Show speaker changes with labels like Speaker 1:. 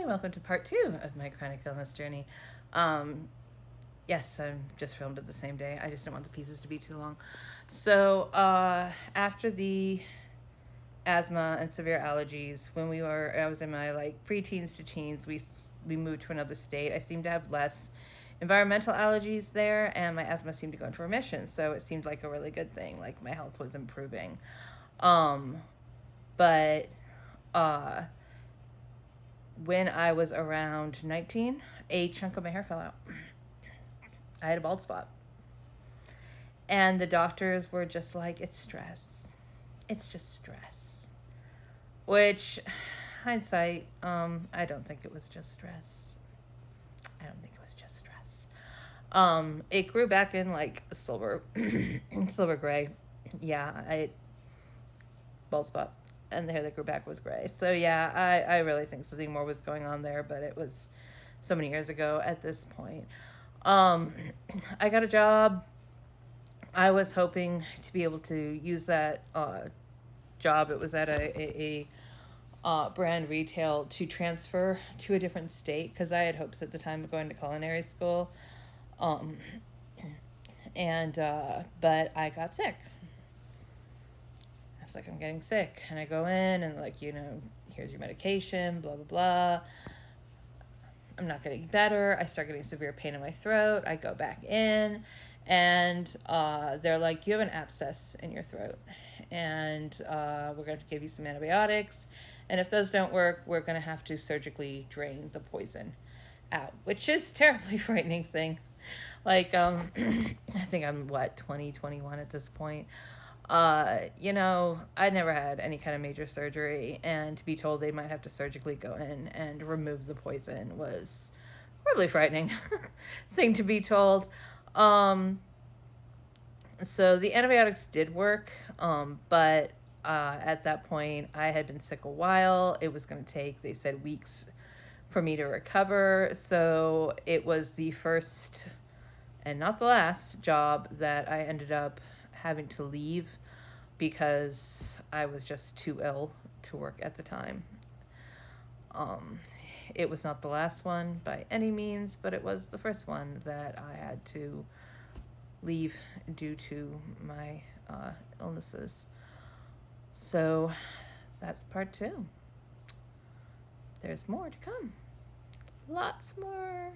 Speaker 1: Hi, welcome to part 2 of my chronic illness journey. Yes, I just filmed it the same day. I just didn't want the pieces to be too long. So, after the asthma and severe allergies, I was in my preteens to teens, we moved to another state. I seemed to have less environmental allergies there, and my asthma seemed to go into remission. So it seemed like a really good thing. Like my health was improving. But when I was around 19, a chunk of my hair fell out. I had a bald spot. And the doctors were just like, it's stress. It's just stress. Which, hindsight, I don't think it was just stress. I don't think it was just stress. It grew back in like silver, silver gray. Yeah, bald spot. And the hair that grew back was gray. So yeah, I really think something more was going on there, but it was so many years ago at this point. I got a job. I was hoping to be able to use that job. It was at a brand retail to transfer to a different state because I had hopes at the time of going to culinary school. But I got sick. I was like, I'm getting sick. And I go in and here's your medication, blah, blah, blah. I'm not getting better. I start getting severe pain in my throat. I go back in and they're like, you have an abscess in your throat and we're going to give you some antibiotics. And if those don't work, we're going to have to surgically drain the poison out, which is a terribly frightening thing. I think I'm 20, 21 at this point. I'd never had any kind of major surgery, and to be told they might have to surgically go in and remove the poison was really frightening thing to be told. So the antibiotics did work, but at that point I had been sick a while. It was going to take, they said, weeks for me to recover. So it was the first and not the last job that I ended up having to leave because I was just too ill to work at the time. It was not the last one by any means, but it was the first one that I had to leave due to my illnesses. So that's part 2. There's more to come. Lots more.